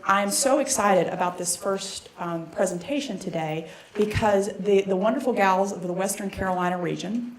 I'm so excited about this first presentation today because the wonderful gals of the Western Carolina region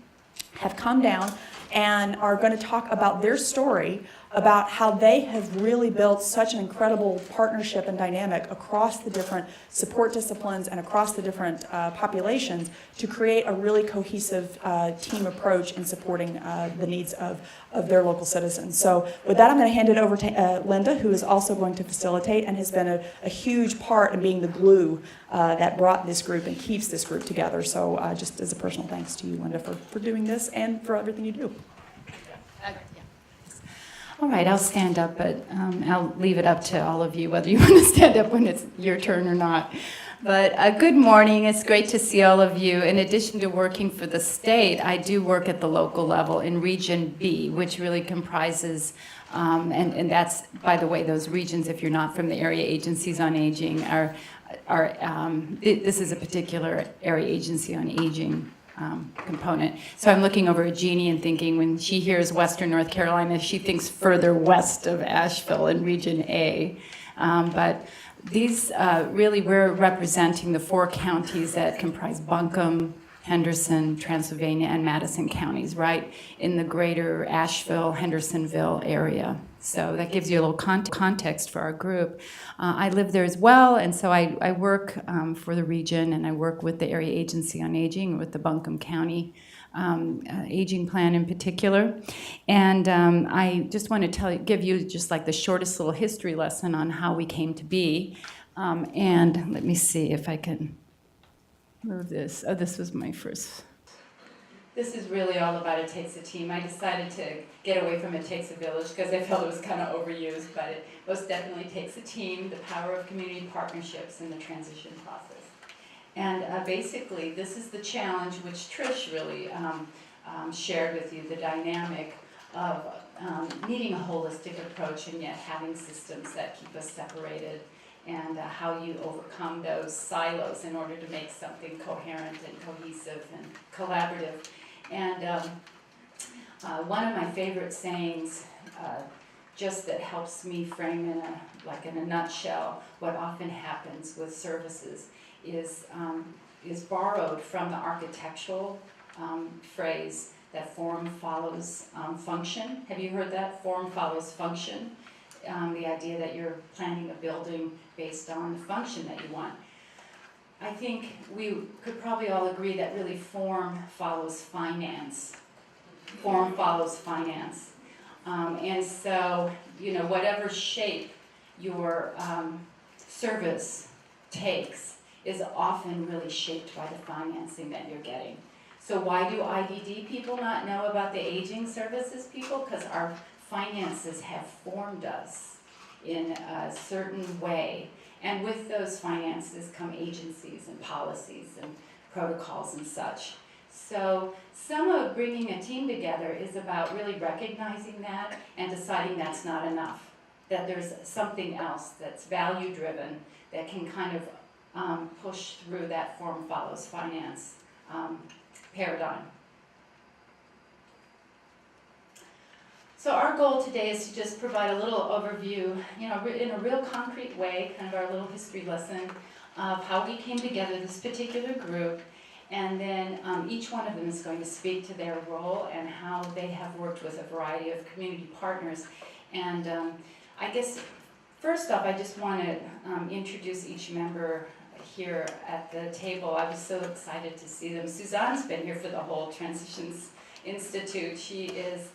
have come down and are going to talk about their story about how they have really built such an incredible partnership and dynamic across the different support disciplines and across the different populations to create a really cohesive team approach in supporting the needs of their local citizens. So with that, I'm going to hand it over to Linda, who is also going to facilitate and has been a huge part in being the glue that brought this group and keeps this group together. So just as a personal thanks to you, Linda, for doing this and for everything you do. All right, I'll stand up, but I'll leave it up to all of you whether you want to stand up when it's your turn or not. But good morning. It's great to see all of you. In addition to working for the state, I do work at the local level in Region B, which really comprises, and that's, by the way, those regions, if you're not from the area agencies on aging, this is a particular area agency on aging component. So I'm looking over at Jeannie and thinking when she hears Western North Carolina, she thinks further west of Asheville in Region A. But these really, we're representing the 4 counties that comprise Buncombe, Henderson, Transylvania, and Madison counties, right in the greater Asheville, Hendersonville area. So that gives you a little context for our group. I live there as well, and so I work for the region, and I work with the Area Agency on Aging, with the Buncombe County Aging Plan in particular. And I just want to give you just like the shortest little history lesson on how we came to be. And let me see if I can move this. Oh, this was my first. This is really all about It Takes a Team. I decided to get away from It Takes a Village because I felt it was kind of overused, but it most definitely takes a team, the power of community partnerships in the transition process. And basically, this is the challenge which Trish really shared with you, the dynamic of needing a holistic approach and yet having systems that keep us separated, and how you overcome those silos in order to make something coherent and cohesive and collaborative. And one of my favorite sayings, just that helps me frame in a nutshell what often happens with services, is borrowed from the architectural phrase that form follows function. Have you heard that? Form follows function. The idea that you're planning a building based on the function that you want. I think we could probably all agree that really form follows finance. Form follows finance. And so, whatever shape your service takes is often really shaped by the financing that you're getting. So why do IDD people not know about the aging services people? Because our finances have formed us in a certain way. And with those finances come agencies and policies and protocols and such. So some of bringing a team together is about really recognizing that and deciding that's not enough, that there's something else that's value-driven that can kind of push through that form follows finance paradigm. So our goal today is to just provide a little overview, in a real concrete way, kind of our little history lesson of how we came together, this particular group, and then each one of them is going to speak to their role and how they have worked with a variety of community partners. And I guess, first off, I just want to introduce each member here at the table. I was so excited to see them. Suzanne's been here for the whole Transitions Institute. She is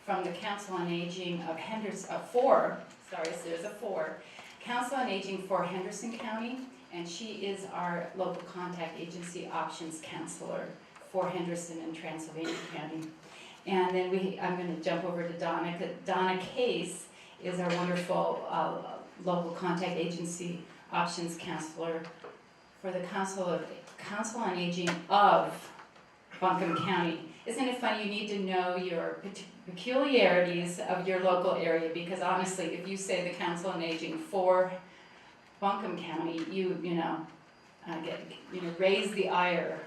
from the Council on Aging of Council on Aging for Henderson County, and she is our local contact agency options counselor for Henderson and Transylvania County. And then I'm going to jump over to Donna. Donna Case is our wonderful local contact agency options counselor for the Council on Aging of Buncombe County. Isn't it funny? You need to know your peculiarities of your local area, because honestly, if you say the Council on Aging for Buncombe County, you raise the ire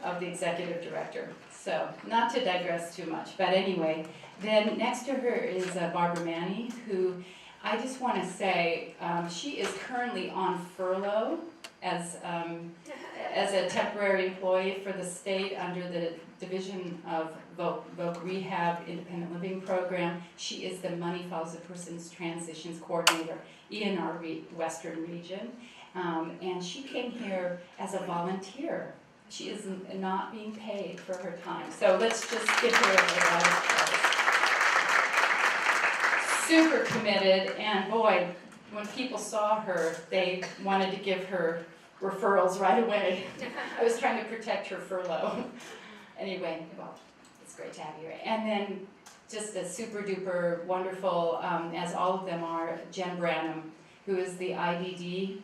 of the executive director. So, not to digress too much, but anyway, then next to her is Barbara Manny, who I just want to say, she is currently on furlough as a temporary employee for the state under the Division of Voc Rehab Independent Living Program. She is the Money Follows a Person's Transitions Coordinator in our Western region. And she came here as a volunteer. She is not being paid for her time. So let's just give her a round of applause. Super committed, and boy, when people saw her, they wanted to give her referrals right away. I was trying to protect her furlough. Anyway, well, it's great to have you here. And then just a super duper wonderful, as all of them are, Jen Branham, who is the IDD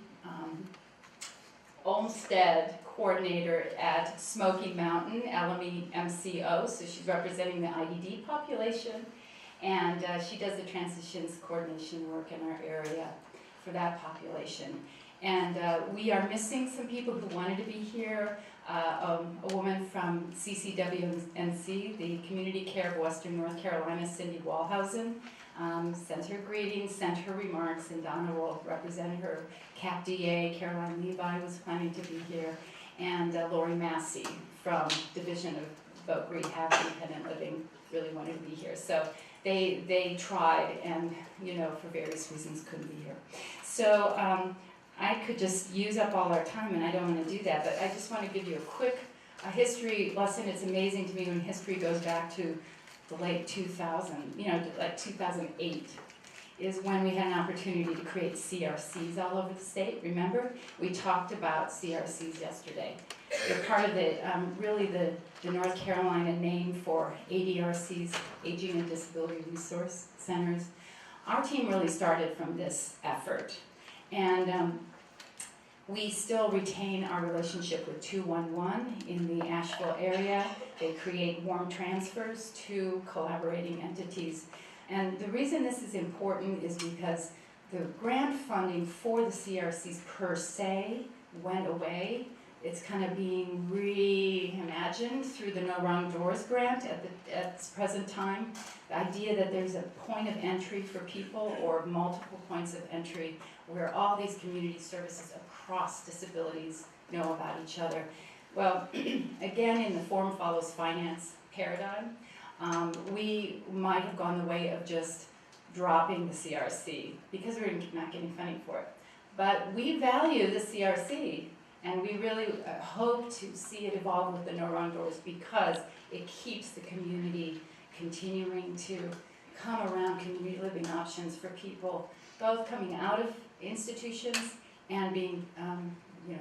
Olmsted coordinator at Smoky Mountain, LME MCO, so she's representing the IDD population. And she does the transitions coordination work in our area for that population. And we are missing some people who wanted to be here. A woman from CCWNC, the Community Care of Western North Carolina, Cindy Walhausen, sent her greetings, sent her remarks, and Donna will represent her. Cap DA, Caroline Levi was planning to be here, and Lori Massey from Division of Voc Rehab Independent Living really wanted to be here. So they tried, and for various reasons couldn't be here. So I could just use up all our time, and I don't want to do that, but I just want to give you a quick history lesson. It's amazing to me when history goes back to the late 2000, like 2008 is when we had an opportunity to create CRCs all over the state. Remember? We talked about CRCs yesterday. They're part of the, really the North Carolina name for ADRCs, Aging and Disability Resource Centers. Our team really started from this effort. And we still retain our relationship with 211 in the Asheville area. They create warm transfers to collaborating entities. And the reason this is important is because the grant funding for the CRCs per se went away. It's kind of being reimagined through the No Wrong Doors grant at this present time. The idea that there's a point of entry for people or multiple points of entry where all these community services across disabilities know about each other. Well, again, in the form follows finance paradigm, we might have gone the way of just dropping the CRC because we're not getting funding for it. But we value the CRC, and we really hope to see it evolve with the No Wrong Doors because it keeps the community continuing to come around community living options for people, both coming out of institutions and being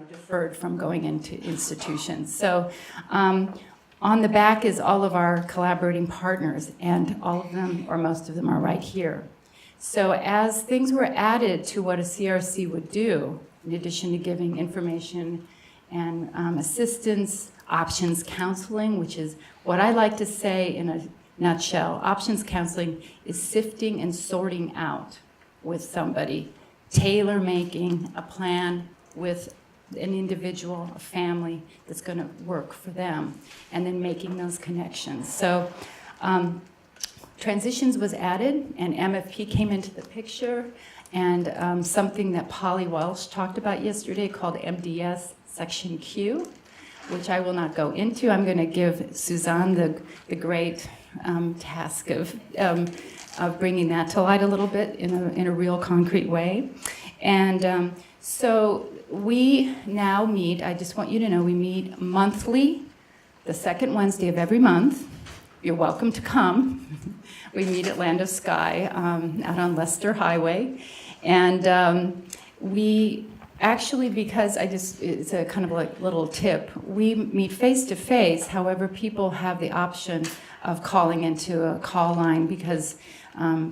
deferred from going into institutions. So on the back is all of our collaborating partners, and all of them, or most of them, are right here. So as things were added to what a CRC would do, in addition to giving information and assistance, options counseling, which is what I like to say in a nutshell. Options counseling is sifting and sorting out with somebody, tailor-making a plan with an individual, a family that's going to work for them, and then making those connections. So transitions was added, and MFP came into the picture, and something that Polly Welsh talked about yesterday called MDS Section Q, which I will not go into. I'm going to give Suzanne the great task of bringing that to light a little bit in a real concrete way. And so we now meet, I just want you to know, we meet monthly, the second Wednesday of every month. You're welcome to come. We meet at Land of Sky out on Leicester Highway. And we actually, because it's a kind of like little tip, we meet face to face. However, people have the option of calling into a call line because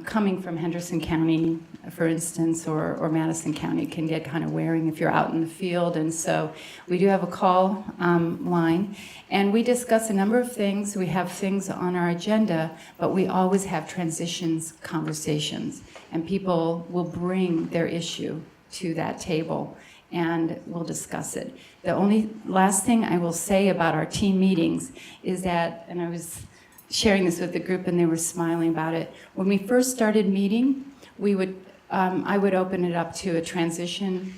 coming from Henderson County, for instance, or Madison County can get kind of wearing if you're out in the field. And so we do have a call line, and we discuss a number of things. We have things on our agenda, but we always have transitions conversations, and people will bring their issue to that table, and we'll discuss it. The only last thing I will say about our team meetings is that, and I was sharing this with the group and they were smiling about it, when we first started meeting, we would I would open it up to a transition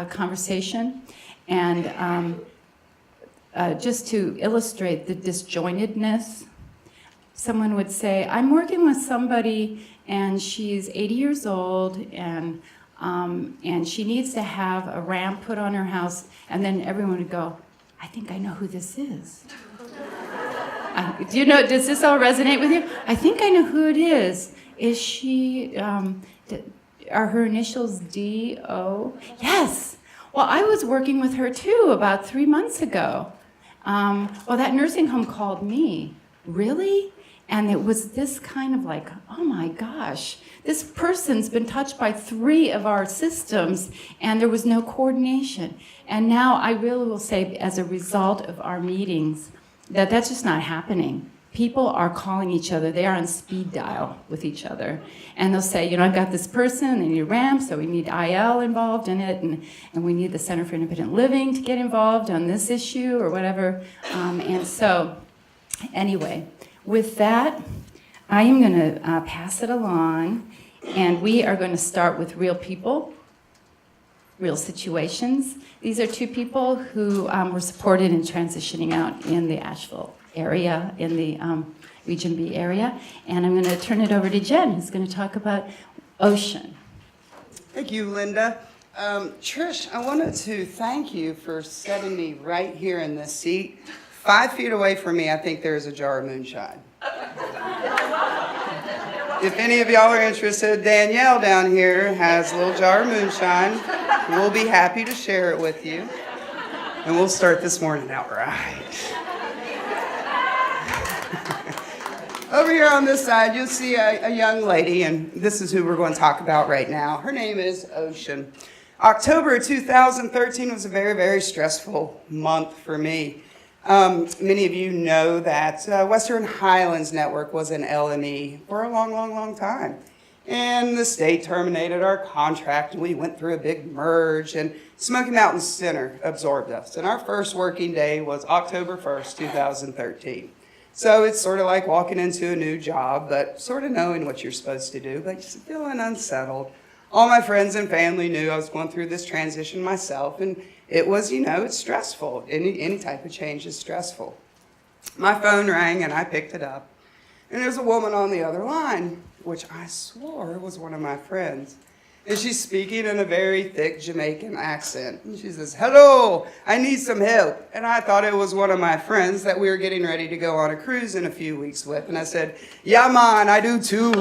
conversation. And just to illustrate the disjointedness, someone would say, I'm working with somebody and she's 80 years old and she needs to have a ramp put on her house, and then everyone would go, I think I know who this is. Do you know, does this all resonate with you? I think I know who it is. Is she, are her initials D-O? Yes. Well, I was working with her too about 3 months ago. Well, that nursing home called me. Really? And it was this kind of like, oh my gosh, this person's been touched by 3 of our systems and there was no coordination. And now I really will say, as a result of our meetings, that that's just not happening. People are calling each other. They are on speed dial with each other. And they'll say, you know, I've got this person, they need a ramp, so we need IL involved in it, and we need the Center for Independent Living to get involved on this issue or whatever. And so, anyway, with that, I am going to pass it along, and we are going to start with real people, real situations. These are 2 people who were supported in transitioning out in the Asheville area, in the Region B area. And I'm going to turn it over to Jen, who's going to talk about ocean. Thank you, Linda. Trish, I wanted to thank you for setting me right here in this seat. 5 feet away from me, I think there's a jar of moonshine. If any of y'all are interested, Danielle down here has a little jar of moonshine. We'll be happy to share it with you. And we'll start this morning out right. Over here on this side, you'll see a young lady, and this is who we're going to talk about right now. Her name is Ocean. October 2013 was a very, very stressful month for me. Many of you know that Western Highlands Network was an LME for a long, long, long time. And the state terminated our contract, and we went through a big merge, and Smoky Mountain Center absorbed us. And our first working day was October 1st, 2013. So it's sort of like walking into a new job, but sort of knowing what you're supposed to do, but just feeling unsettled. All my friends and family knew I was going through this transition myself, and it was, you know, it's stressful. Any type of change is stressful. My phone rang, and I picked it up, and there's a woman on the other line, which I swore was one of my friends. And she's speaking in a very thick Jamaican accent. And she says, hello, I need some help. And I thought it was one of my friends that we were getting ready to go on a cruise in a few weeks with. And I said, yeah, man, I do too.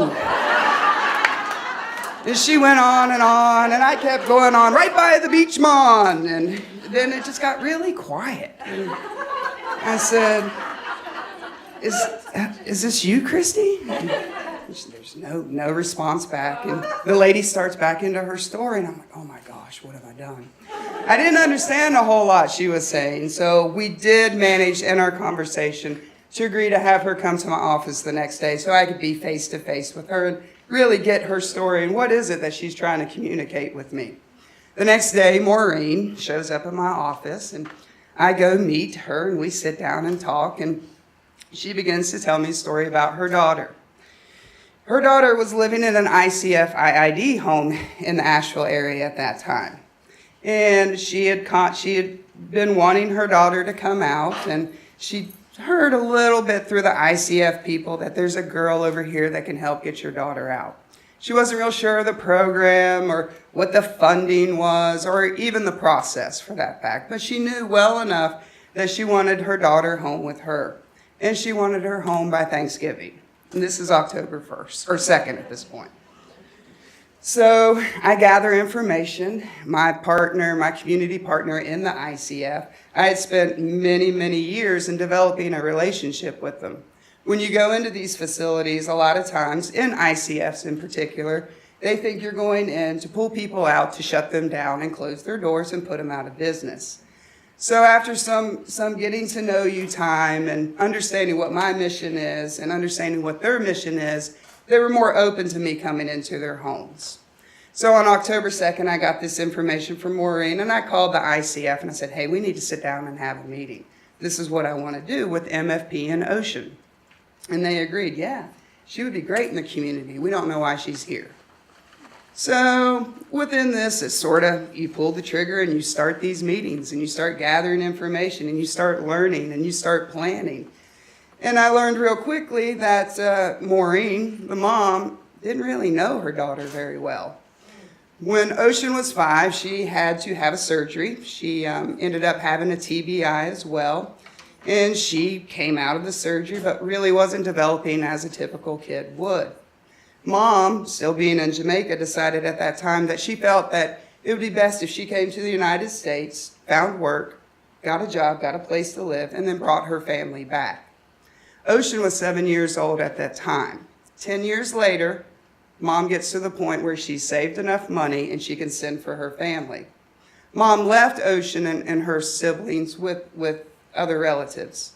And she went on, and I kept going on, right by the beach, man. And then it just got really quiet. And I said, is this you, Christy? And there's no response back. And the lady starts back into her story, and I'm like, oh my gosh, what have I done? I didn't understand a whole lot she was saying, so we did manage in our conversation to agree to have her come to my office the next day so I could be face to face with her and really get her story and what is it that she's trying to communicate with me. The next day, Maureen shows up in my office, and I go meet her, and we sit down and talk, and she begins to tell me a story about her daughter. Her daughter was living in an ICF IID home in the Asheville area at that time. And she had been wanting her daughter to come out, and she heard a little bit through the ICF people that there's a girl over here that can help get your daughter out. She wasn't real sure of the program or what the funding was or even the process for that fact, but she knew well enough that she wanted her daughter home with her. And she wanted her home by Thanksgiving. And this is October 1st, or 2nd at this point. So I gather information. My partner, my community partner in the ICF, I had spent many, many years in developing a relationship with them. When you go into these facilities, a lot of times, in ICFs in particular, they think you're going in to pull people out, to shut them down and close their doors and put them out of business. So after some getting to know you time and understanding what my mission is and understanding what their mission is, they were more open to me coming into their homes. So on October 2nd, I got this information from Maureen, and I called the ICF and I said, hey, we need to sit down and have a meeting. This is what I want to do with MFP and Ocean. And they agreed, yeah, she would be great in the community. We don't know why she's here. So within this, it's sort of, you pull the trigger and you start these meetings and you start gathering information and you start learning and you start planning. And I learned real quickly that Maureen, the mom, didn't really know her daughter very well. When Ocean was 5, she had to have a surgery. She ended up having a TBI as well. And she came out of the surgery, but really wasn't developing as a typical kid would. Mom, still being in Jamaica, decided at that time that she felt that it would be best if she came to the United States, found work, got a job, got a place to live, and then brought her family back. Ocean was 7 years old at that time. 10 years later, Mom gets to the point where she's saved enough money and she can send for her family. Mom left Ocean and her siblings with other relatives.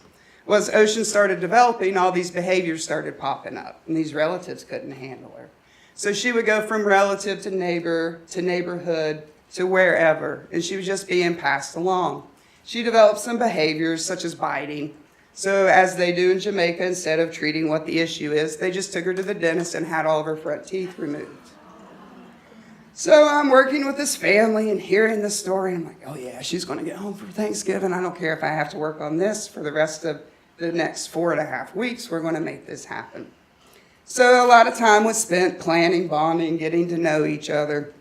Well, as Ocean started developing, all these behaviors started popping up, and these relatives couldn't handle her. So she would go from relative to neighbor to neighborhood to wherever, and she was just being passed along. She developed some behaviors such as biting. So as they do in Jamaica, instead of treating what the issue is, they just took her to the dentist and had all of her front teeth removed. So I'm working with this family and hearing the story, and I'm like, oh yeah, she's going to get home for Thanksgiving. I don't care if I have to work on this for the rest of the next 4.5 weeks. We're going to make this happen. So a lot of time was spent planning, bonding, getting to know each other.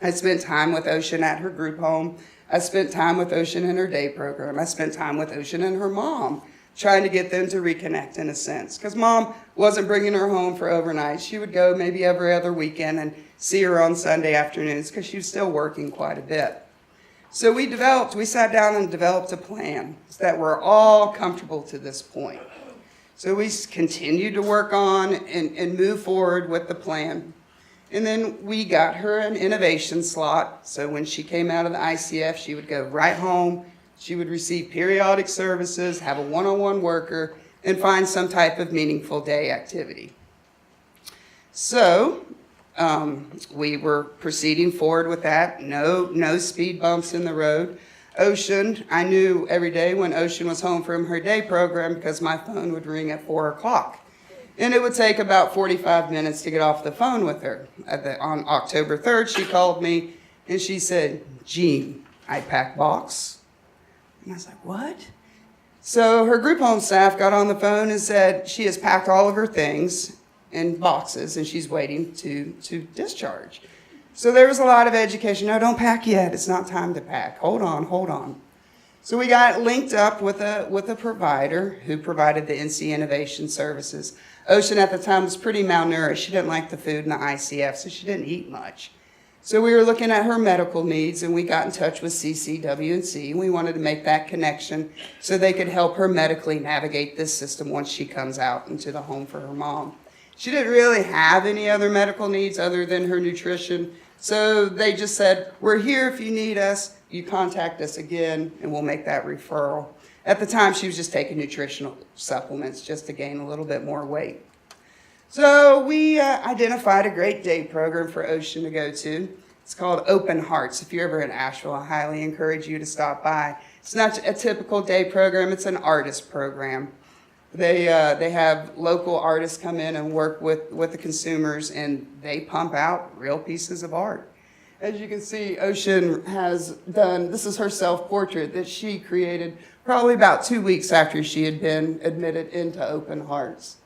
I spent time with Ocean at her group home. I spent time with Ocean in her day program. I spent time with Ocean and her mom, trying to get them to reconnect in a sense. Because Mom wasn't bringing her home for overnight. She would go maybe every other weekend and see her on Sunday afternoons because she was still working quite a bit. So we sat down and developed a plan that we're all comfortable to this point. So we continued to work on and move forward with the plan. And then we got her an innovation slot. So when she came out of the ICF, she would go right home. She would receive periodic services, have a one-on-one worker, and find some type of meaningful day activity. So we were proceeding forward with that. No speed bumps in the road. Ocean, I knew every day when Ocean was home from her day program because my phone would ring at 4 o'clock. And it would take about 45 minutes to get off the phone with her. On October 3rd, she called me and she said, Jean, I packed box. And I was like, what? So her group home staff got on the phone and said she has packed all of her things in boxes and she's waiting to discharge. So there was a lot of education. No, don't pack yet. It's not time to pack. Hold on. So we got linked up with a provider who provided the NC Innovation Services. Ocean at the time was pretty malnourished. She didn't like the food in the ICF, so she didn't eat much. So we were looking at her medical needs, and we got in touch with CCW&C, and we wanted to make that connection so they could help her medically navigate this system once she comes out into the home for her mom. She didn't really have any other medical needs other than her nutrition, so they just said, we're here if you need us. You contact us again, and we'll make that referral. At the time, she was just taking nutritional supplements just to gain a little bit more weight. So we identified a great day program for Ocean to go to. It's called Open Hearts. If you're ever in Asheville, I highly encourage you to stop by. It's not a typical day program. It's an artist program. They have local artists come in and work with the consumers, and they pump out real pieces of art. As you can see, Ocean has done, this is her self-portrait that she created probably about 2 weeks after she had been admitted into Open Hearts.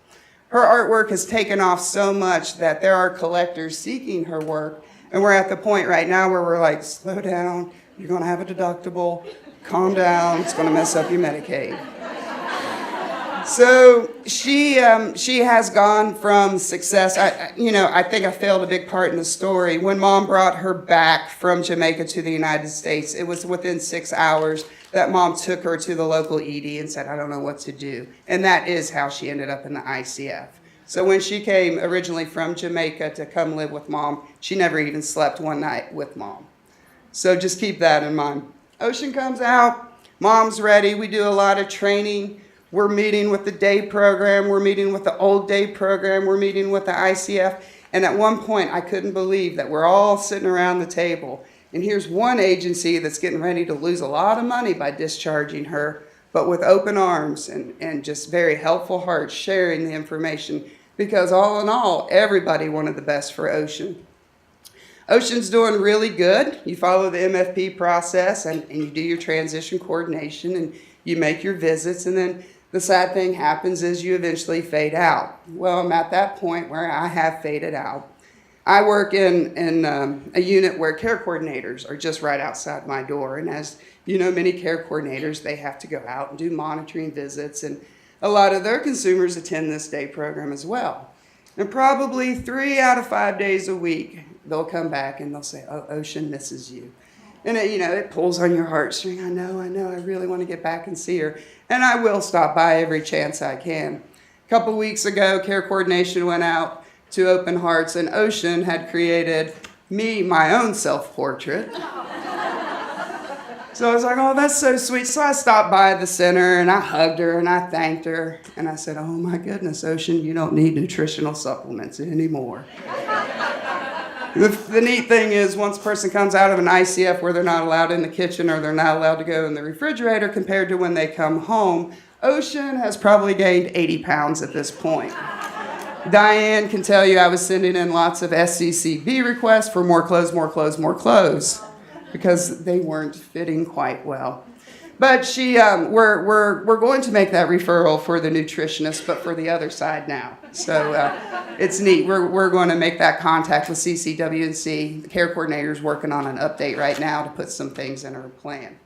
Her artwork has taken off so much that there are collectors seeking her work, and we're at the point right now where we're like, slow down, you're going to have a deductible, calm down, it's going to mess up your Medicaid. So she has gone from success. I think I failed a big part in the story. When Mom brought her back from Jamaica to the United States, it was within 6 hours that Mom took her to the local ED and said, I don't know what to do. And that is how she ended up in the ICF. So when she came originally from Jamaica to come live with Mom, she never even slept one night with Mom. So just keep that in mind. Ocean comes out, Mom's ready. We do a lot of training. We're meeting with the day program. We're meeting with the old day program. We're meeting with the ICF. And at one point, I couldn't believe that we're all sitting around the table. And here's one agency that's getting ready to lose a lot of money by discharging her, but with open arms and just very helpful hearts sharing the information, because all in all, everybody wanted the best for Ocean. Ocean's doing really good. You follow the MFP process and you do your transition coordination and you make your visits, and then the sad thing happens is you eventually fade out. Well, I'm at that point where I have faded out. I work in a unit where care coordinators are just right outside my door, and as you know, many care coordinators, they have to go out and do monitoring visits, and a lot of their consumers attend this day program as well. And probably 3 out of 5 days a week, they'll come back and they'll say, "Oh, Ocean misses you." And it pulls on your heartstring. I know, I really want to get back and see her. And I will stop by every chance I can. A couple weeks ago, care coordination went out to Open Hearts, and Ocean had created me my own self-portrait. So I was like, "Oh, that's so sweet." So I stopped by the center and I hugged her and I thanked her. And I said, "Oh my goodness, Ocean, you don't need nutritional supplements anymore." The neat thing is, once a person comes out of an ICF where they're not allowed in the kitchen or they're not allowed to go in the refrigerator, compared to when they come home, Ocean has probably gained 80 pounds at this point. Diane can tell you I was sending in lots of SCCB requests for more clothes, because they weren't fitting quite well. But we're going to make that referral for the nutritionist, but for the other side now. So it's neat. We're going to make that contact with CCWNC. The care coordinator's working on an update right now to put some things in her plan.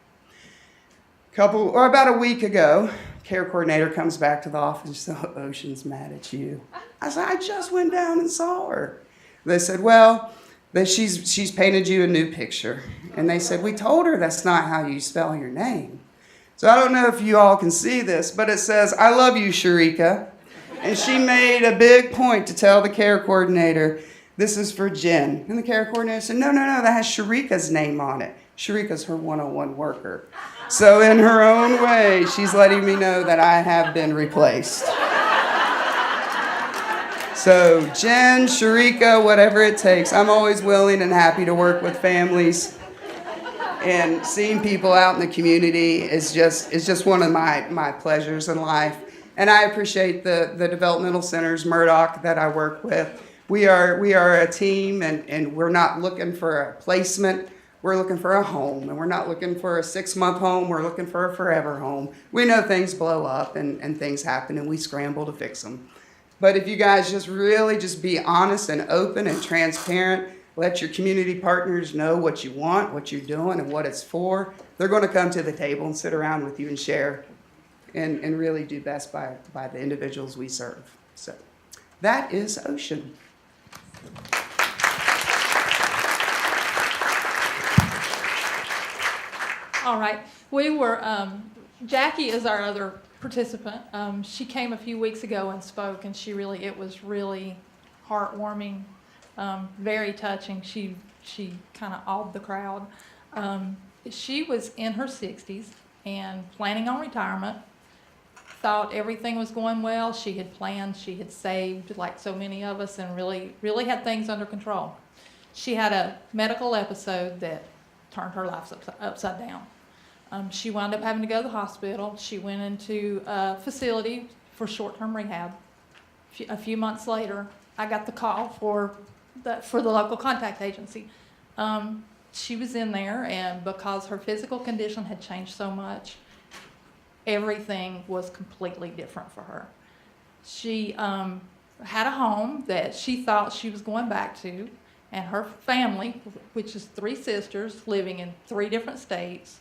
About a week ago, care coordinator comes back to the office and says, "Oh, Ocean's mad at you." I said, "I just went down and saw her." They said, "Well, she's painted you a new picture." And they said, "We told her that's not how you spell your name." So I don't know if you all can see this, but it says, "I love you, Sharika." And she made a big point to tell the care coordinator, "This is for Jen." And the care coordinator said, No, that has Sharika's name on it. Sharika's her 101 worker. So in her own way, she's letting me know that I have been replaced. So Jen, Sharika, whatever it takes, I'm always willing and happy to work with families. And seeing people out in the community is just one of my pleasures in life. And I appreciate the developmental centers, Murdoch, that I work with. We are a team, and we're not looking for a placement. We're looking for a home, and we're not looking for a 6-month home. We're looking for a forever home. We know things blow up and things happen, and we scramble to fix them. But if you guys just be honest and open and transparent, let your community partners know what you want, what you're doing, and what it's for, they're going to come to the table and sit around with you and share and really do best by the individuals we serve. So that is Ocean. All right. Jackie is our other participant. She came a few weeks ago and spoke, and it was really heartwarming, very touching. She kind of awed the crowd. She was in her 60s and planning on retirement, thought everything was going well. She had planned, she had saved, like so many of us, and really had things under control. She had a medical episode that turned her life upside down. She wound up having to go to the hospital. She went into a facility for short-term rehab. A few months later, I got the call for the local contact agency. She was in there, and because her physical condition had changed so much, everything was completely different for her. She had a home that she thought she was going back to, and her family, which is 3 sisters living in 3 different states,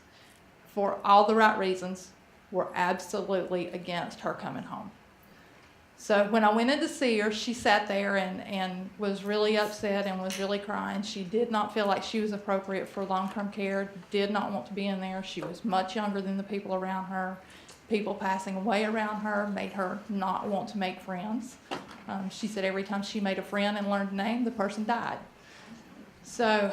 for all the right reasons, were absolutely against her coming home. So when I went in to see her, she sat there and was really upset and was really crying. She did not feel like she was appropriate for long-term care, did not want to be in there. She was much younger than the people around her. People passing away around her made her not want to make friends. She said every time she made a friend and learned a name, the person died. So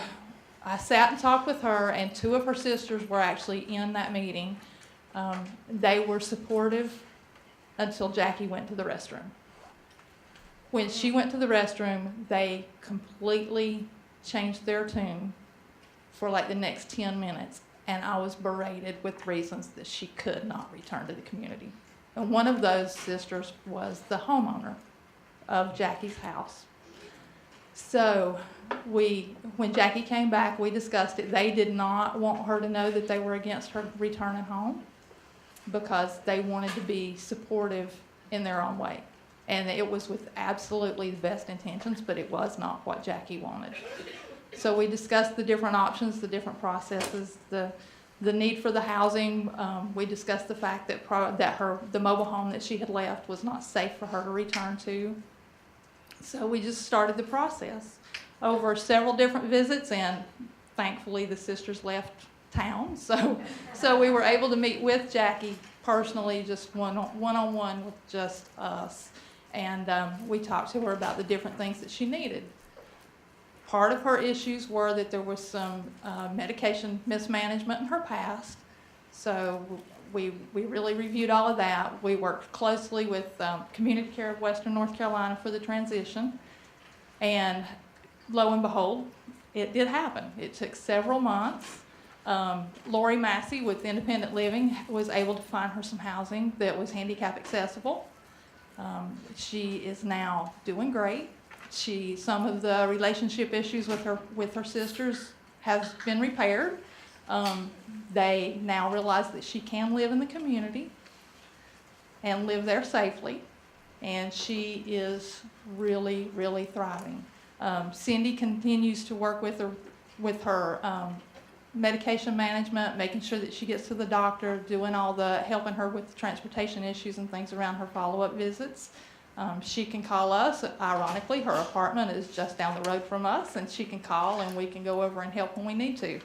I sat and talked with her, and 2 of her sisters were actually in that meeting. They were supportive until Jackie went to the restroom. When she went to the restroom, they completely changed their tune for like the next 10 minutes, and I was berated with reasons that she could not return to the community. And one of those sisters was the homeowner of Jackie's house. So when Jackie came back, we discussed it. They did not want her to know that they were against her returning home because they wanted to be supportive in their own way. And it was with absolutely the best intentions, but it was not what Jackie wanted. So we discussed the different options, the different processes, the need for the housing. We discussed the fact that the mobile home that she had left was not safe for her to return to. So we just started the process over several different visits, and thankfully the sisters left town. So we were able to meet with Jackie personally, just one-on-one with just us. And we talked to her about the different things that she needed. Part of her issues were that there was some medication mismanagement in her past. So we really reviewed all of that. We worked closely with Community Care of Western North Carolina for the transition. And lo and behold, it did happen. It took several months. Lori Massey with Independent Living was able to find her some housing that was handicap accessible. She is now doing great. Some of the relationship issues with her sisters has been repaired. They now realize that she can live in the community and live there safely, and she is really, really thriving. Cindy continues to work with her medication management, making sure that she gets to the doctor, helping her with transportation issues and things around her follow-up visits. She can call us. Ironically, her apartment is just down the road from us, and she can call and we can go over and help when we need to.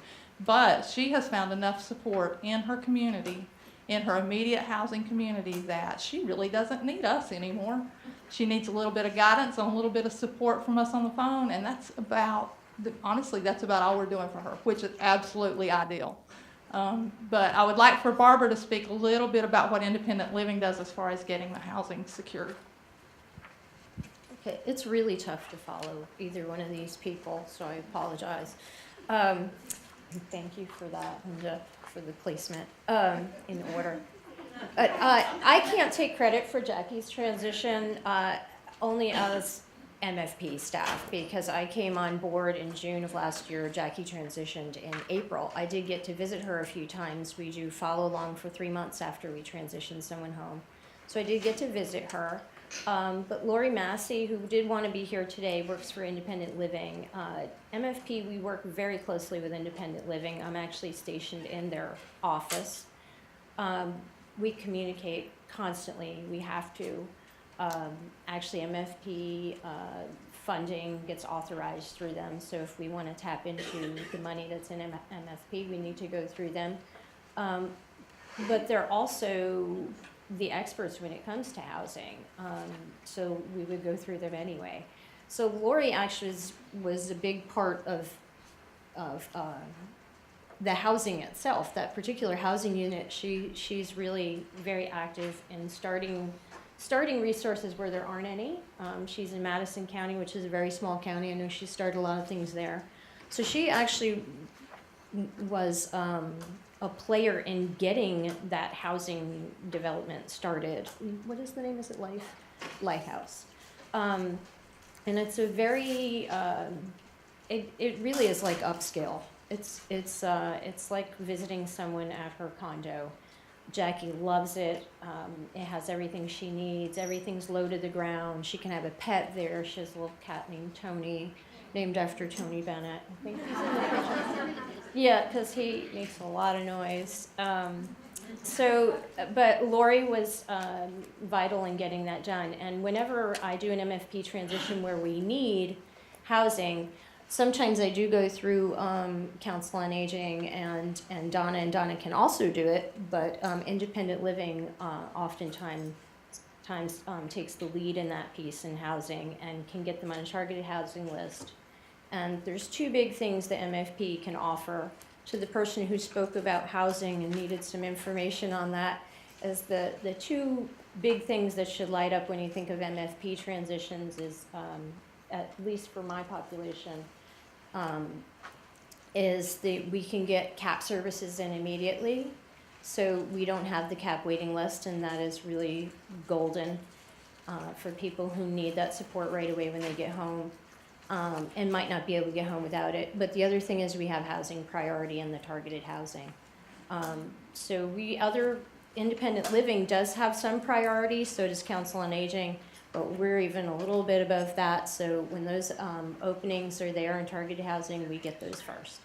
But she has found enough support in her community, in her immediate housing community, that she really doesn't need us anymore. She needs a little bit of guidance and a little bit of support from us on the phone, and honestly, that's about all we're doing for her, which is absolutely ideal. But I would like for Barbara to speak a little bit about what independent living does as far as getting the housing secured. Okay, it's really tough to follow either one of these people, so I apologize. Thank you for that and for the placement in order. I can't take credit for Jackie's transition only as MFP staff, because I came on board in June of last year. Jackie transitioned in April. I did get to visit her a few times. We do follow along for 3 months after we transition someone home. So I did get to visit her. But Lori Massey, who did want to be here today, works for Independent Living. MFP, we work very closely with Independent Living. I'm actually stationed in their office. We communicate constantly. We have to. Actually, MFP funding gets authorized through them. So if we want to tap into the money that's in MFP, we need to go through them. But they're also the experts when it comes to housing. So we would go through them anyway. So Lori actually was a big part of the housing itself. That particular housing unit, she's really very active in starting resources where there aren't any. She's in Madison County, which is a very small county. I know she started a lot of things there. So she actually was a player in getting that housing development started. What is the name? Is it Lighthouse? And it's a very, it really is like upscale. It's like visiting someone at her condo. Jackie loves it. It has everything she needs. Everything's low to the ground. She can have a pet there. She has a little cat named Tony, named after Tony Bennett. I think he's in the picture. Yeah, because he makes a lot of noise. But Lori was vital in getting that done. And whenever I do an MFP transition where we need housing, sometimes I do go through Council on Aging and Donna can also do it, but Independent Living oftentimes takes the lead in that piece in housing and can get them on a targeted housing list. And there's two big things that MFP can offer to the person who spoke about housing and needed some information on that. As the two big things that should light up when you think of MFP transitions is, at least for my population, is we can get CAP services in immediately, so we don't have the CAP waiting list, and that is really golden for people who need that support right away when they get home. and might not be able to get home without it. But the other thing is we have housing priority in the targeted housing. So other independent living does have some priority, so does Council on Aging, but we're even a little bit above that. So when those openings are there in targeted housing, we get those first.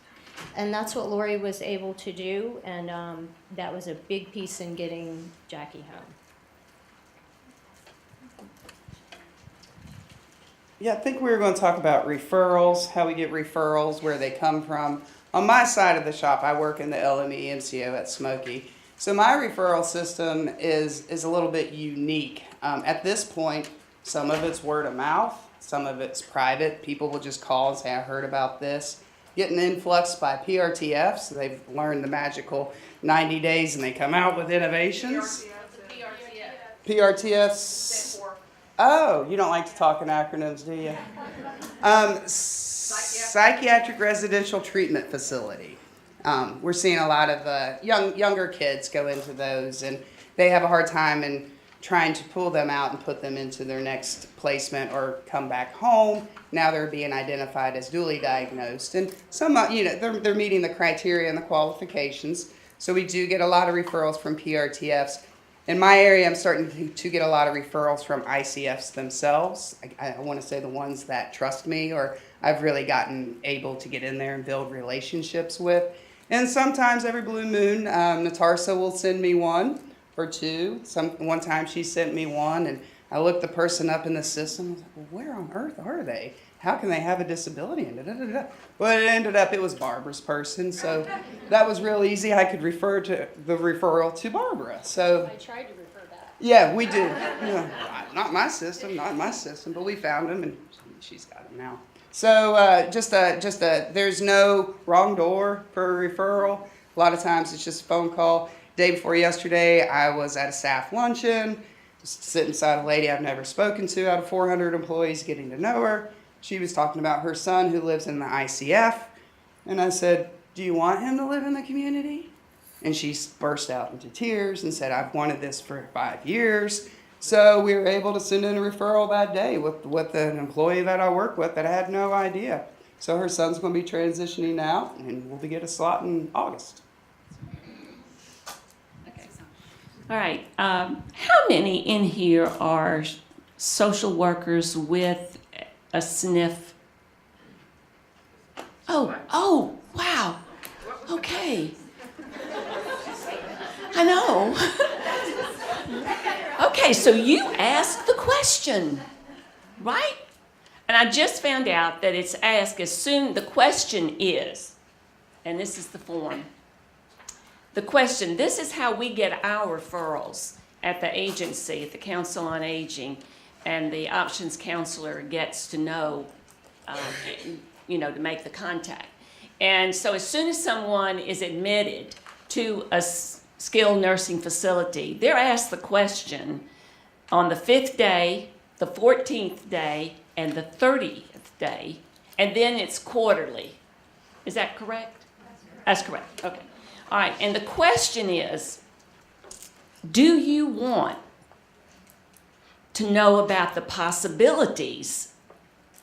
And that's what Lori was able to do, and that was a big piece in getting Jackie home. Yeah, I think we were going to talk about referrals, how we get referrals, where they come from. On my side of the shop, I work in the LME MCO at Smoky. So my referral system is a little bit unique. At this point, some of it's word of mouth, some of it's private. People will just call and say, I heard about this. Getting influxed by PRTF, so they've learned the magical 90 days and they come out with innovations. PRTFs. Oh, you don't like to talk in acronyms, do you? Psychiatric Residential Treatment Facility. We're seeing a lot of younger kids go into those, and they have a hard time in trying to pull them out and put them into their next placement or come back home. Now they're being identified as dually diagnosed, and some, they're meeting the criteria and the qualifications. So we do get a lot of referrals from PRTFs. In my area, I'm starting to get a lot of referrals from ICFs themselves. I want to say the ones that trust me, or I've really gotten able to get in there and build relationships with. And sometimes every blue moon, Natarsa will send me one or two. One time she sent me one, and I looked the person up in the system. I was like, well, where on earth are they? How can they have a disability? And Well, it ended up, it was Barbara's person, so that was real easy. I could refer to the referral to Barbara. So I tried to refer that. yeah, we do. Not my system, but we found him, and she's got him now. So there's no wrong door for a referral. A lot of times it's just a phone call. Day before yesterday, I was at a staff luncheon, just sitting beside a lady I've never spoken to out of 400 employees, getting to know her. She was talking about her son who lives in the ICF. And I said, do you want him to live in the community? And she burst out into tears and said, I've wanted this for 5 years. So we were able to send in a referral that day with an employee that I work with that had no idea. So her son's going to be transitioning out, and we'll get a slot in August. All right. How many in here are social workers with a sniff? Oh, wow. Okay. I know. Okay, so you asked the question, right? And I just found out that it's asked as soon, the question is, and this is the form. The question, this is how we get our referrals at the agency, at the Council on Aging, and the options counselor gets to know, to make the contact. And so as soon as someone is admitted to a skilled nursing facility, they're asked the question on the 5th day, the 14th day, and the 30th day, and then it's quarterly. Is that correct? That's correct. Okay. All right, and the question is, do you want to know about the possibilities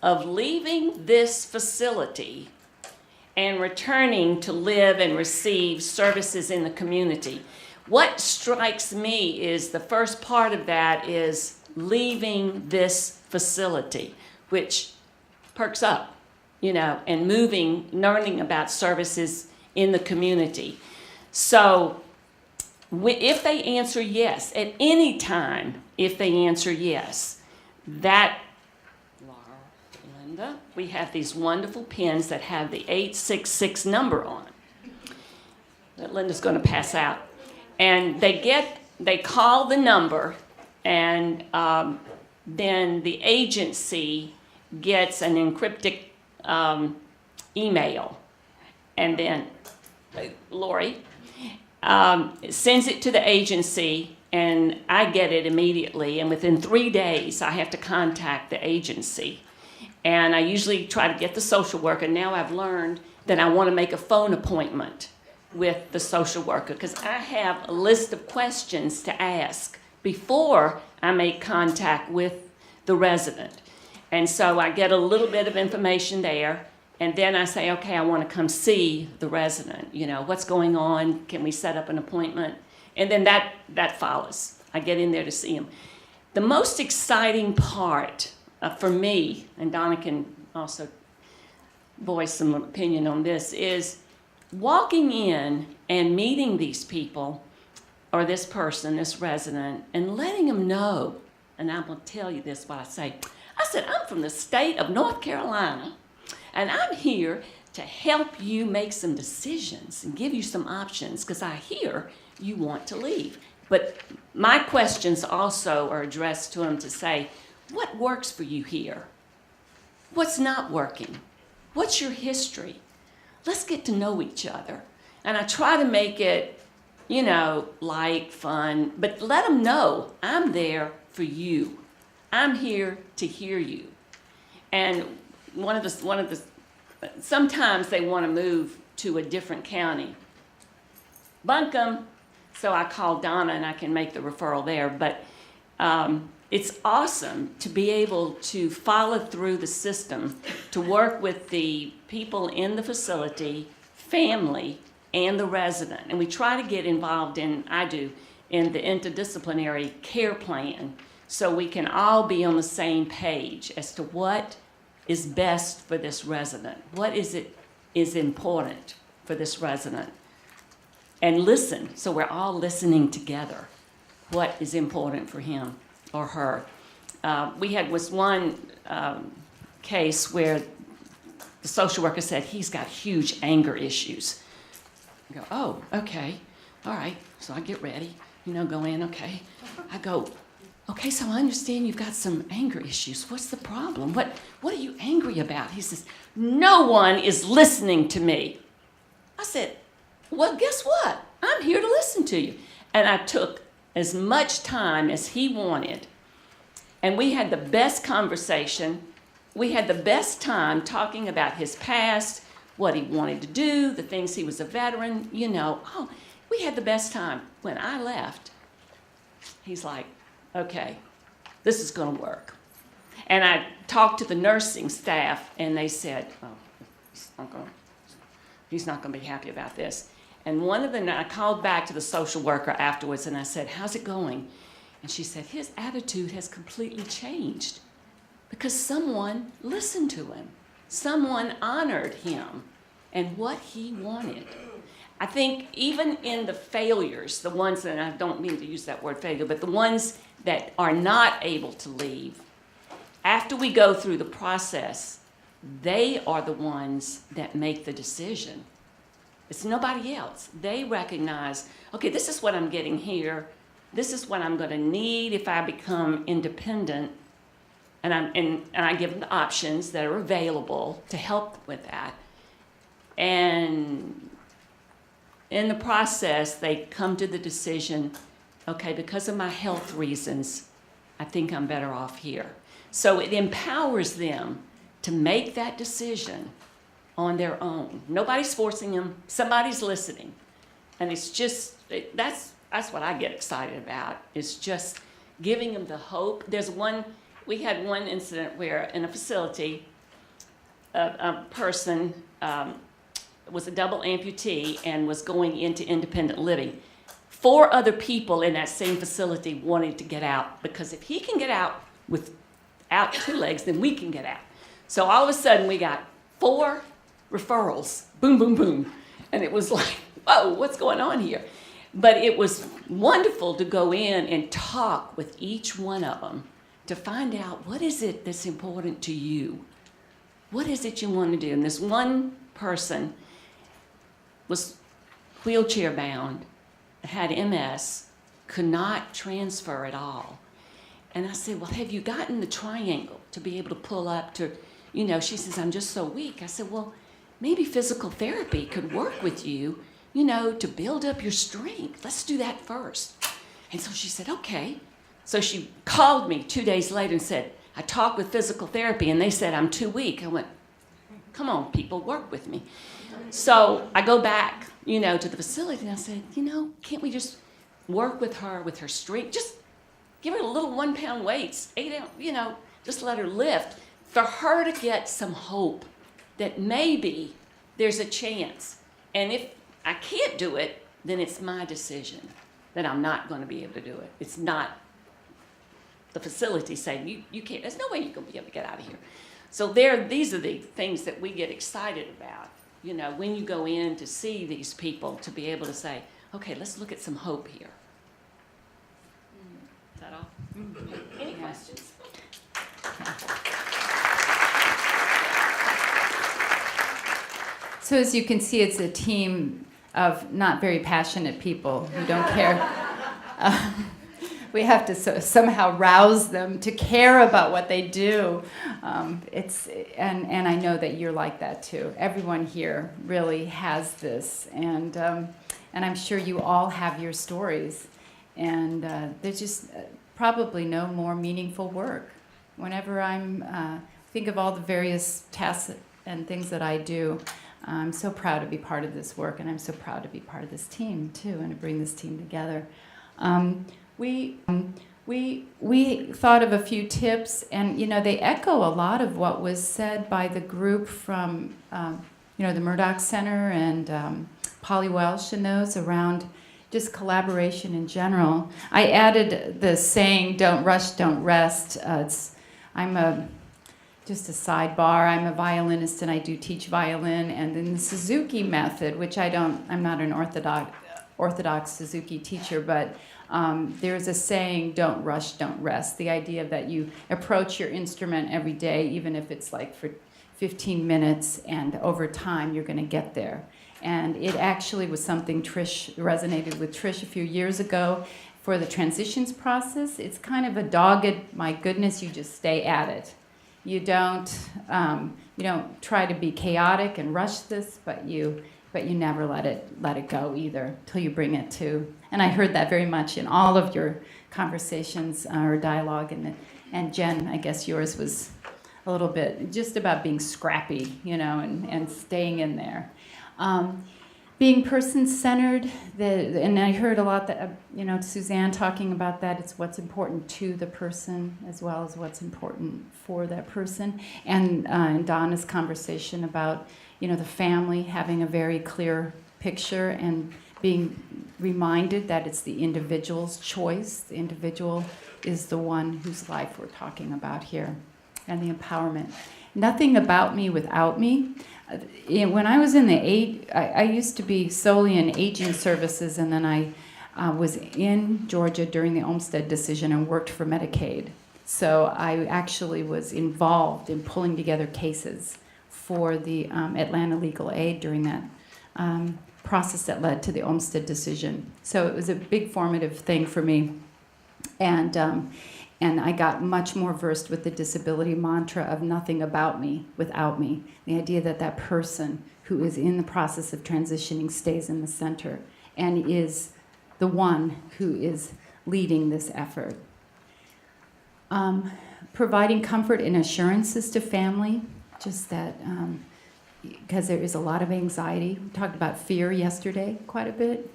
of leaving this facility and returning to live and receive services in the community? What strikes me is the first part of that is leaving this facility, which perks up, and moving, learning about services in the community. So if they answer yes, at any time, if they answer yes, that, Linda, we have these wonderful pens that have the 866 number on them that Linda's going to pass out. And they call the number, and then the agency gets an encrypted email, and then Lori sends it to the agency, and I get it immediately, and within 3 days I have to contact the agency. And I usually try to get the social worker. Now I've learned that I want to make a phone appointment with the social worker, because I have a list of questions to ask before I make contact with the resident. And so I get a little bit of information there, and then I say, okay, I want to come see the resident. You know, what's going on? Can we set up an appointment? And then that follows. I get in there to see him. The most exciting part for me, and Donna can also voice some opinion on this, is walking in and meeting these people, or this person, this resident, and letting them know, and I'm going to tell you this, what I say. I said, I'm from the state of North Carolina, and I'm here to help you make some decisions and give you some options, because I hear you want to leave. But my questions also are addressed to them to say, what works for you here? What's not working? What's your history? Let's get to know each other. And I try to make it, you know, light, fun, but let them know I'm there for you. I'm here to hear you. And sometimes they want to move to a different county. Buncombe, so I call Donna and I can make the referral there. But it's awesome to be able to follow through the system, to work with the people in the facility, family, and the resident. And we try to get involved in the interdisciplinary care plan, so we can all be on the same page as to what is best for this resident. What is important for this resident? And listen, so we're all listening together. What is important for him or her? We had one case where the social worker said he's got huge anger issues. I go, oh, okay, all right. So I get ready, go in, okay. I go, okay, so I understand you've got some anger issues. What's the problem? What are you angry about? He says, no one is listening to me. I said, well, guess what? I'm here to listen to you. And I took as much time as he wanted. And we had the best conversation. We had the best time talking about his past, what he wanted to do, the things he was a veteran, Oh, we had the best time. When I left, he's like, okay, this is going to work. And I talked to the nursing staff, and they said, oh, he's not going to be happy about this. And I called back to the social worker afterwards, and I said, how's it going? And she said, his attitude has completely changed because someone listened to him. Someone honored him and what he wanted. I think even in the failures, the ones, and I don't mean to use that word failure, but the ones that are not able to leave, after we go through the process, they are the ones that make the decision. It's nobody else. They recognize, okay, this is what I'm getting here. This is what I'm going to need if I become independent. And I give them the options that are available to help with that. And in the process, they come to the decision, okay, because of my health reasons, I think I'm better off here. So it empowers them to make that decision on their own. Nobody's forcing them. Somebody's listening. And it's just, that's what I get excited about, is just giving them the hope. We had one incident where in a facility, a person was a double amputee and was going into independent living. 4 other people in that same facility wanted to get out, because if he can get out without 2 legs, then we can get out. So all of a sudden we got 4 referrals, boom, boom, boom. And it was like, whoa, what's going on here? But it was wonderful to go in and talk with each one of them to find out, what is it that's important to you? What is it you want to do? And this one person was wheelchair bound, had MS, could not transfer at all. And I said, well, have you gotten the triangle to be able to pull up to, she says, I'm just so weak. I said, well, maybe physical therapy could work with you, to build up your strength. Let's do that first. And so she said, okay. So she called me 2 days later and said, I talked with physical therapy and they said I'm too weak. I went, come on, people, work with me. So I go back, to the facility, and I said, can't we just work with her strength? Just give her a little 1-pound weights, 8 ounce, just let her lift. for her to get some hope that maybe there's a chance. And if I can't do it, then it's my decision that I'm not going to be able to do it. It's not the facility saying, you can't, there's no way you're going to be able to get out of here. So these are the things that we get excited about, you know, when you go in to see these people, to be able to say, okay, let's look at some hope here. Is that all? Any questions? So as you can see, it's a team of not very passionate people who don't care. We have to somehow rouse them to care about what they do. And I know that you're like that too. Everyone here really has this, and I'm sure you all have your stories. And there's just probably no more meaningful work. Whenever I'm think of all the various tasks and things that I do, I'm so proud to be part of this work, and I'm so proud to be part of this team too, and to bring this team together. We thought of a few tips, and you know they echo a lot of what was said by the group from the Murdoch Center and Polly Welsh and those around just collaboration in general. I added the saying, "Don't rush, don't rest." Just a sidebar, I'm a violinist and I do teach violin, and then the Suzuki method, which I'm not an orthodox Suzuki teacher, but there's a saying, don't rush, don't rest. The idea that you approach your instrument every day, even if it's like for 15 minutes, and over time you're going to get there. And it actually was something resonated with Trish a few years ago for the transitions process. It's kind of a dogged, my goodness, you just stay at it. You don't try to be chaotic and rush this, but you never let it go either till you bring it to. And I heard that very much in all of your conversations or dialogue, and Jen, I guess yours was a little bit just about being scrappy, and staying in there. Being person-centered, and I heard a lot that, Suzanne talking about that. It's what's important to the person as well as what's important for that person. And Donna's conversation about, the family having a very clear picture and being reminded that it's the individual's choice. The individual is the one whose life we're talking about here, and the empowerment. Nothing about me without me. When I was in I used to be solely in aging services, and then I was in Georgia during the Olmstead decision and worked for Medicaid. So I actually was involved in pulling together cases for the Atlanta Legal Aid during that process that led to the Olmstead decision. So it was a big formative thing for me. And I got much more versed with the disability mantra of nothing about me without me. The idea that that person who is in the process of transitioning stays in the center and is the one who is leading this effort. Providing comfort and assurances to family, just that, because there is a lot of anxiety. We talked about fear yesterday quite a bit.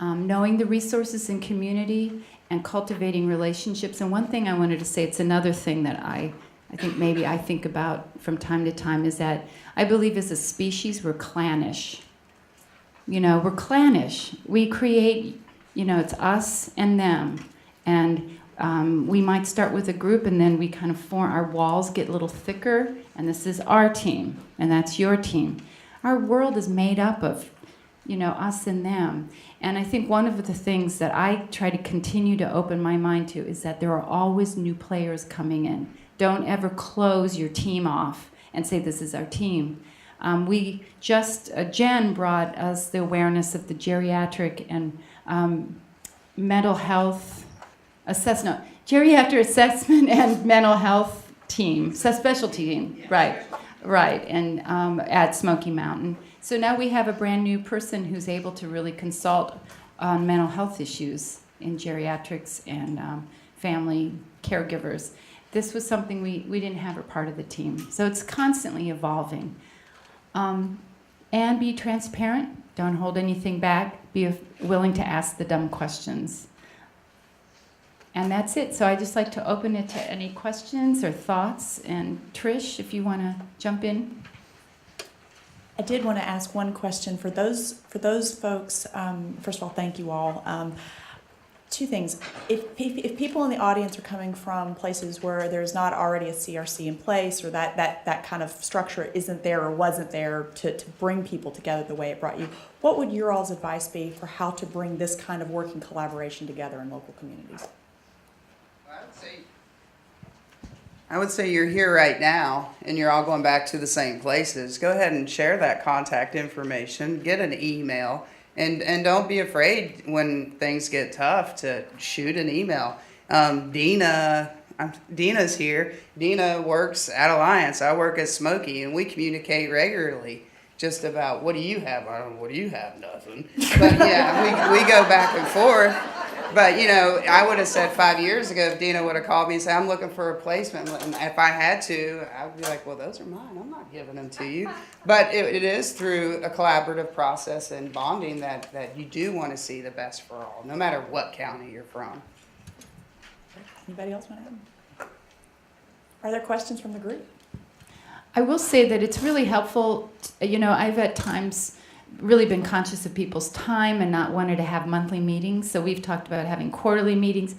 Knowing the resources in community and cultivating relationships. And one thing I wanted to say, it's another thing that I think maybe I think about from time to time, is that I believe as a species we're clannish. We're clannish. We create, it's us and them. And we might start with a group, and then we kind of form, our walls get a little thicker, and this is our team, and that's your team. Our world is made up of, us and them. And I think one of the things that I try to continue to open my mind to is that there are always new players coming in. Don't ever close your team off and say, this is our team. Jen brought us the awareness of the geriatric and mental health geriatric assessment and mental health team, specialty team, right, and at Smoky Mountain. So now we have a brand new person who's able to really consult on mental health issues in geriatrics and family caregivers. This was something we didn't have a part of the team. So it's constantly evolving. And be transparent. Don't hold anything back. Be willing to ask the dumb questions. And that's it. So I'd just like to open it to any questions or thoughts. And Trish, if you want to jump in. I did want to ask one question for those folks. First of all, thank you all. Two things. If people in the audience are coming from places where there's not already a CRC in place, or that kind of structure isn't there or wasn't there to bring people together the way it brought you, what would your all's advice be for how to bring this kind of working collaboration together in local communities? I would say you're here right now and you're all going back to the same places. Go ahead and share that contact information, get an email, and don't be afraid when things get tough to shoot an email. Dina's here. Dina works at Alliance. I work at Smoky, and we communicate regularly just about what do you have? I don't know, what do you have? Nothing. But yeah, we go back and forth. But, you know, I would have said 5 years ago if Dina would have called me and said, I'm looking for a placement. And if I had to, I would be like, well, those are mine. I'm not giving them to you. But it is through a collaborative process and bonding that you do want to see the best for all, no matter what county you're from. Anybody else want to add? Are there questions from the group? I will say that it's really helpful. You know, I've at times really been conscious of people's time and not wanted to have monthly meetings. So we've talked about having quarterly meetings,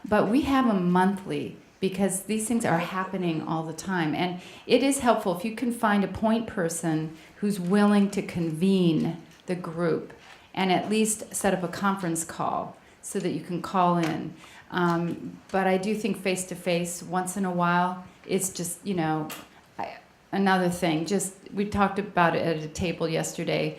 but we have them monthly because these things are happening all the time. And it is helpful if you can find a point person who's willing to convene the group and at least set up a conference call so that you can call in. But I do think face-to-face once in a while, it's just, you know, another thing. Just we talked about it at a table yesterday.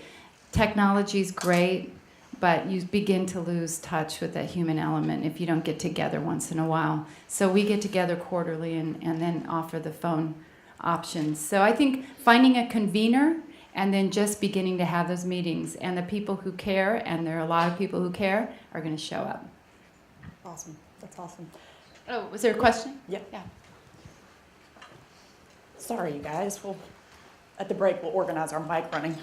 Technology's great, but you begin to lose touch with that human element if you don't get together once in a while. So we get together quarterly and then offer the phone options. So I think finding a convener and then just beginning to have those meetings, and the people who care, and there are a lot of people who care, are going to show up. Awesome. That's awesome. Oh, was there a question? Yeah. Yeah. Sorry, you guys. At the break, we'll organize our mic running.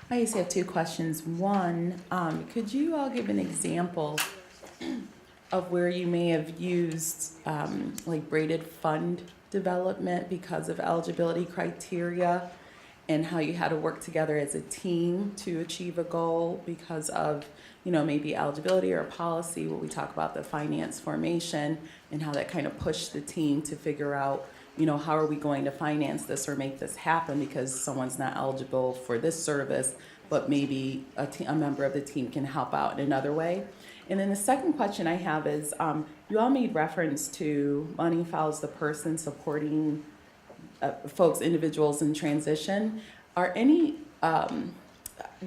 I just have two questions. One, could you all give an example of where you may have used like braided fund development because of eligibility criteria, and how you had to work together as a team to achieve a goal because of, you know, maybe eligibility or policy, where we talk about the finance formation and how that kind of pushed the team to figure out, you know, how are we going to finance this or make this happen because someone's not eligible for this service, but maybe a member of the team can help out in another way. And then the second question I have is, you all made reference to Money Follows the Person, supporting folks, individuals in transition. Are any,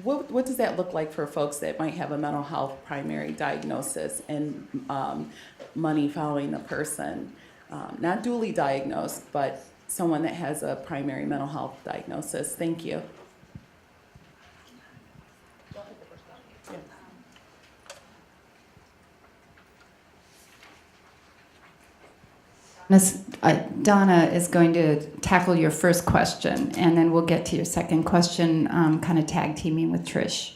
what does that look like for folks that might have a mental health primary diagnosis and money following the person? Not dually diagnosed, but someone that has a primary mental health diagnosis. Thank you. Donna is going to tackle your first question, and then we'll get to your second question, kind of tag teaming with Trish.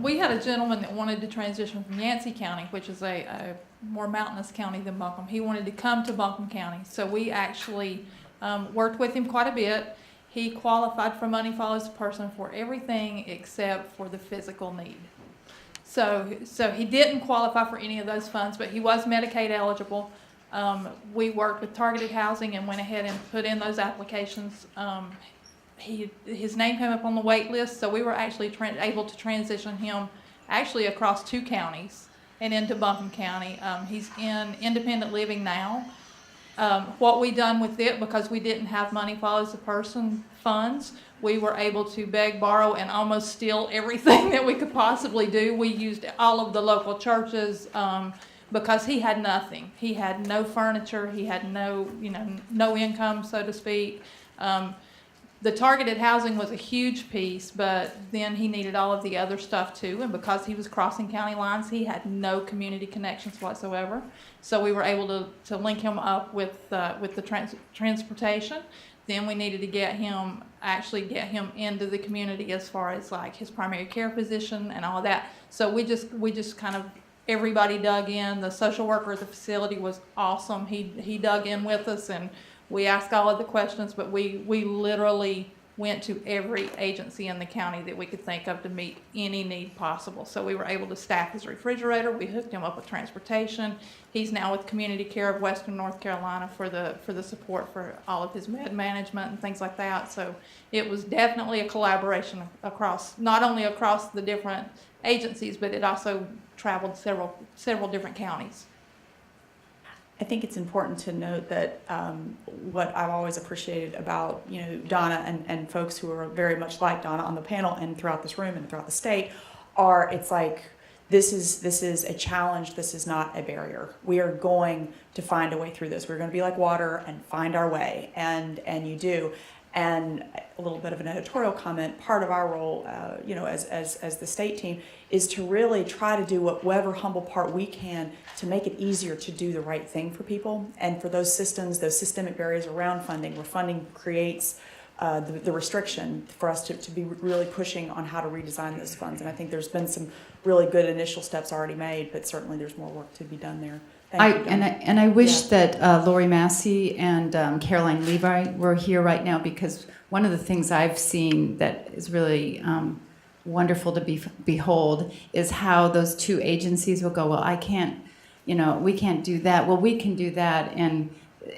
We had a gentleman that wanted to transition from Yancey County, which is a more mountainous county than Buncombe. He wanted to come to Buncombe County, so we actually worked with him quite a bit. He qualified for Money Follows the Person for everything except for the physical need. So he didn't qualify for any of those funds, but he was Medicaid eligible. We worked with targeted housing and went ahead and put in those applications. His name came up on the wait list, so we were actually able to transition him actually across 2 counties and into Buncombe County. He's in independent living now. What we done with it, because we didn't have Money Follows the Person funds, we were able to beg, borrow, and almost steal everything that we could possibly do. We used all of the local churches, because he had nothing. He had no furniture. He had no income, so to speak. The targeted housing was a huge piece, but then he needed all of the other stuff too. And because he was crossing county lines, he had no community connections whatsoever. So we were able to link him up with the transportation. Then we needed to actually get him into the community as far as like his primary care physician and all of that. So we just kind of, everybody dug in. The social worker at the facility was awesome. He dug in with us, and we asked all of the questions, but we literally went to every agency in the county that we could think of to meet any need possible. So we were able to staff his refrigerator. We hooked him up with transportation. He's now with Community Care of Western North Carolina for the support for all of his med management and things like that. So it was definitely a collaboration across, not only across the different agencies, but it also traveled several different counties. I think it's important to note that what I've always appreciated about Donna and folks who are very much like Donna on the panel and throughout this room and throughout the state are, it's like this is a challenge. This is not a barrier. We are going to find a way through this. We're going to be like water and find our way, and you do. And a little bit of an editorial comment, part of our role, as the state team, is to really try to do whatever humble part we can to make it easier to do the right thing for people. And for those systems, those systemic barriers around funding, where funding creates the restriction, for us to be really pushing on how to redesign those funds. And I think there's been some really good initial steps already made, but certainly there's more work to be done there. I wish that Lori Massey and Caroline Levi were here right now, because one of the things I've seen that is really wonderful to behold is how those two agencies will go, well, I can't, we can't do that. Well, we can do that. And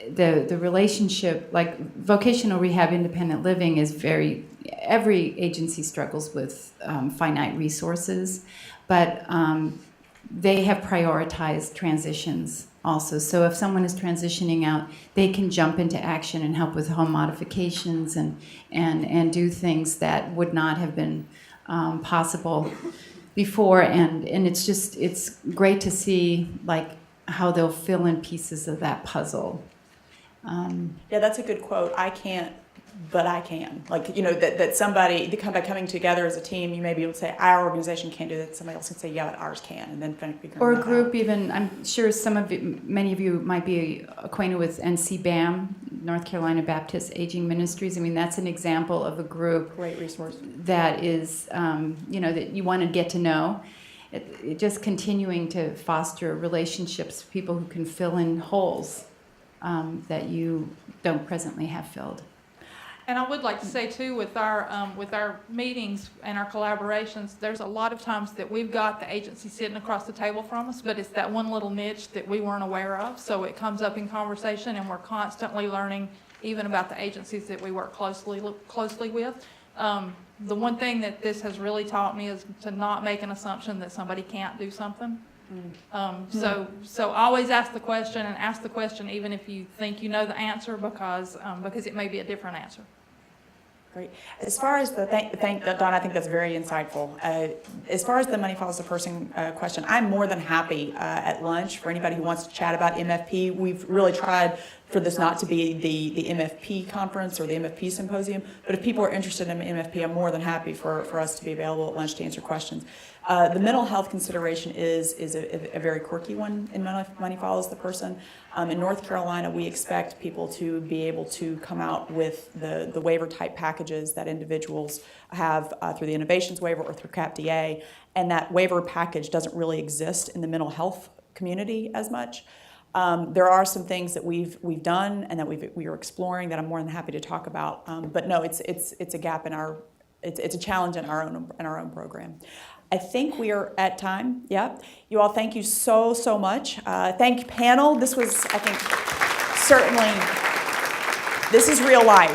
the relationship, like vocational rehab, independent living is every agency struggles with finite resources, but they have prioritized transitions also. So if someone is transitioning out, they can jump into action and help with home modifications and do things that would not have been possible before. And it's great to see like how they'll fill in pieces of that puzzle. Yeah, that's a good quote. I can't, but I can. Like, that somebody, by coming together as a team, you may be able to say, our organization can't do that. Somebody else can say, yeah, but ours can. And then figure or a that group out. even, I'm sure many of you might be acquainted with NCBAM, North Carolina Baptist Aging Ministries. I mean, that's an example of a group. Great resource. That is, that you want to get to know. It just continuing to foster relationships, people who can fill in holes that you don't presently have filled. And I would like to say too, with our meetings and our collaborations, there's a lot of times that we've got the agency sitting across the table from us, but it's that one little niche that we weren't aware of. So it comes up in conversation, and we're constantly learning, even about the agencies that we work closely with. The one thing that this has really taught me is to not make an assumption that somebody can't do something. So always ask the question, and ask the question even if you think you know the answer, because it may be a different answer. Great. As far as the Don, I think that's very insightful. As far as the money follows the person question, I'm more than happy at lunch for anybody who wants to chat about MFP. We've really tried for this not to be the MFP conference or the MFP symposium, but if people are interested in MFP, I'm more than happy for us to be available at lunch to answer questions. The mental health consideration is a very quirky one in Money Follows the Person. In North Carolina, we expect people to be able to come out with the waiver type packages that individuals have through the Innovations Waiver or through CAPDA, and that waiver package doesn't really exist in the mental health community as much. There are some things that we've done and that we are exploring that I'm more than happy to talk about. But no, it's a gap in it's a challenge in our own program. I think we are at time. Yeah. You all, thank you so much. Thank you, panel. This was, I think, certainly, this is real life.